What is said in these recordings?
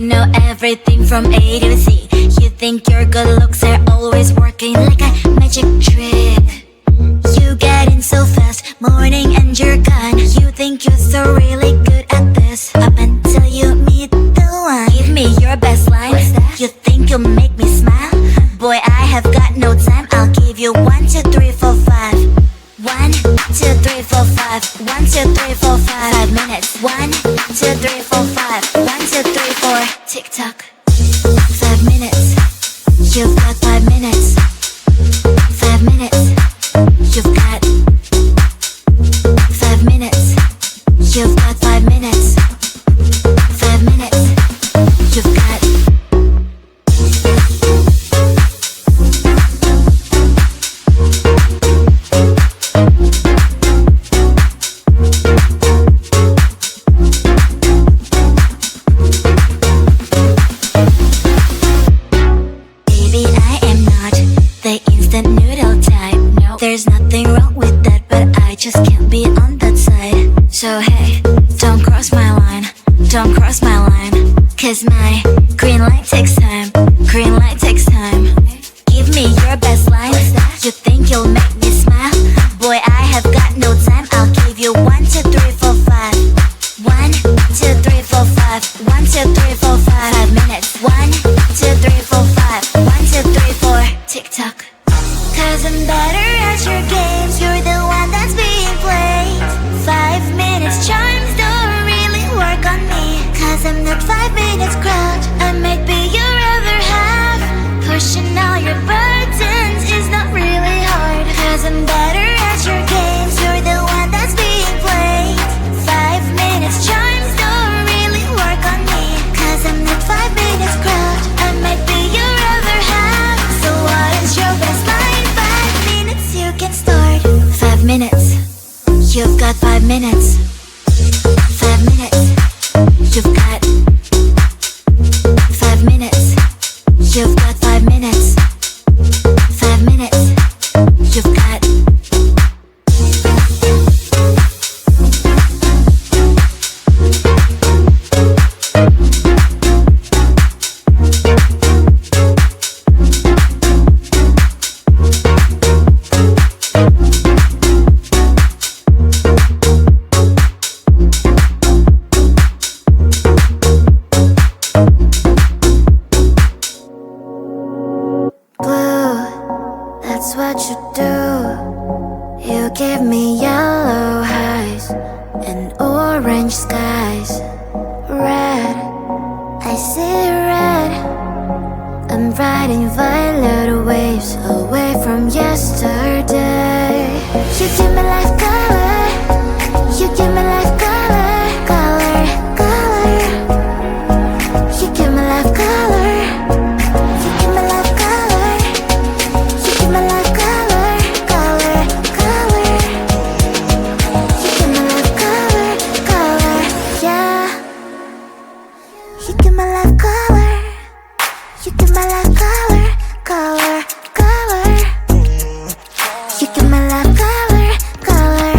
know everything from A to Z. You think your good looks are always working like a magic trick. You get in so fast, morning and you're gone. You think you're so really good at this, up until you meet the one. Give me your best line. You think you'll make me smile? Boy, I have got no time. I'll give you 1, 2, 3, 4, 5. 1, 2, 3, 4, 5. 1, 2, 3, 4, 5. 5 minutes. 1, 2, 3, 4, 5. 1, 2, 3, 4. Tick tock. 5 minutes. You've got 5 minutes. 5 minutes. You've got 5 minutes. You've got 5 minutes. 5 minutes. You've got. There's nothing wrong with that, but I just can't be on that side. So hey, don't cross my line, don't cross my line. Cause my green light takes time, green light takes time. Give me your best line. You think you'll make me smile? Boy, I have got no time. I'll give you 1, 2, 3, 4, 5. 1, 2, 3, 4, 5. 1, 2, 3, 4, 5. 5 minutes. 1, 2, 3, 4, 5. 1, 2, 3, 4. Tick tock. Cause I'm better at your games, you're the one that's being played. 5 minutes charms don't really work on me. Cause I'm not 5 minutes crowd, I might be your other half. Pushing all your buttons is not really hard. Cause I'm better at your games, you're the one that's being played. 5 minutes charms don't really work on me. Cause I'm not 5 minutes crowd, I might be your other half. So what is your best line? 5 minutes you can start. 5 minutes. You've got 5 minutes. 5 minutes. You've got 5 minutes. You've got 5 minutes. 5 minutes. You've got. That's what you do. You give me yellow highs and orange skies. Red, I see red. I'm riding violet waves away from yesterday. You give me life color. You give me life color, color, color. You give me life color. You give me life color. You give me life color, color, color. You give me life color, color, yeah. You give me life color. You give me life color, color, color. You give me life color, color,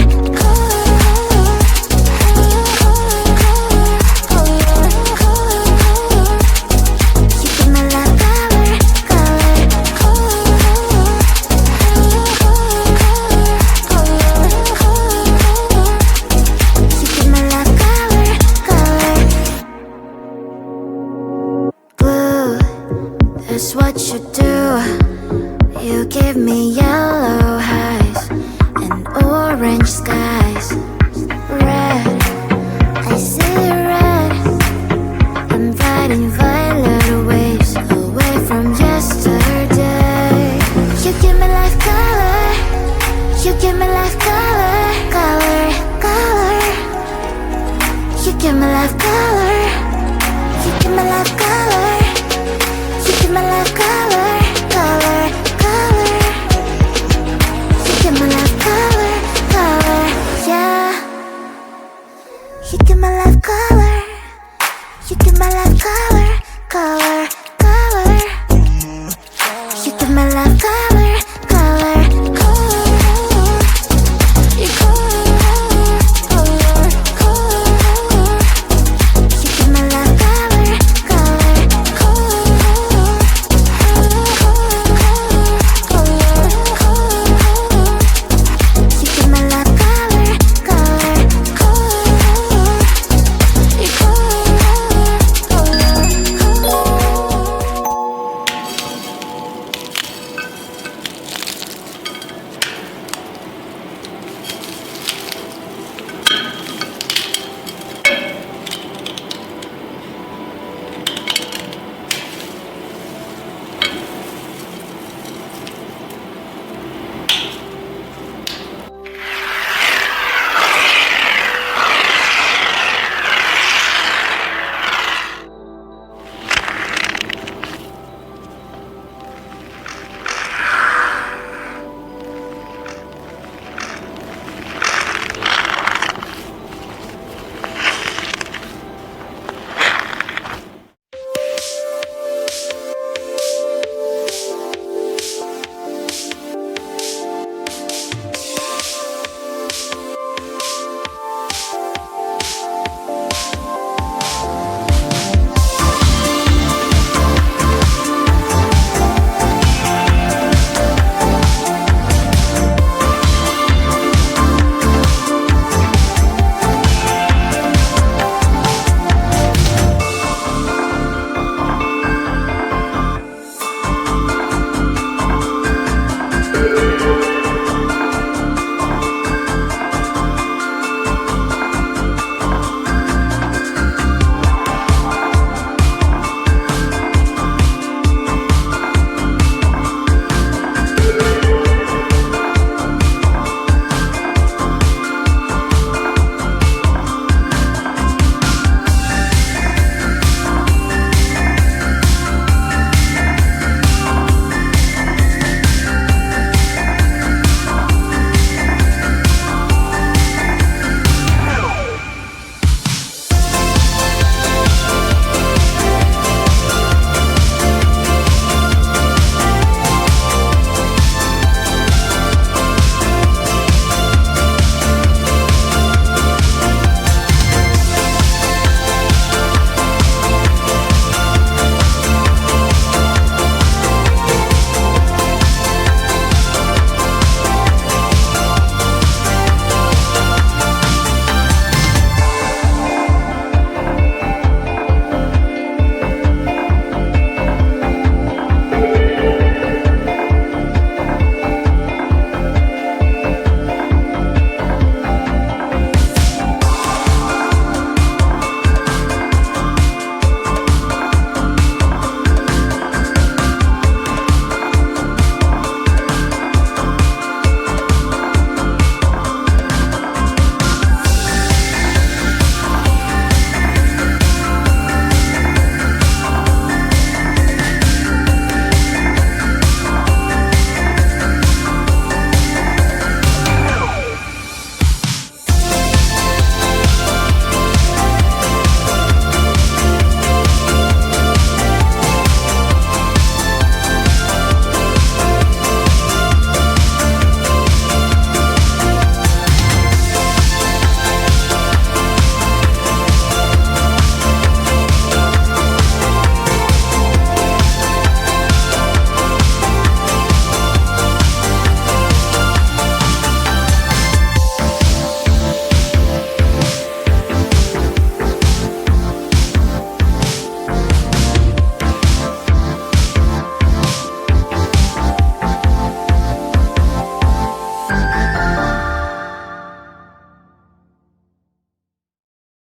You give me life color, color, You give me life color, color. Blue, that's what you do. You give me yellow highs and orange skies. Red, I see red. I'm riding violet waves away from yesterday. You give me life color. You give me life color, color, color. You give me life color. You give me life color. You give me life color, color, color. You give me life color, color, yeah. You give me life color. You give me life color, color.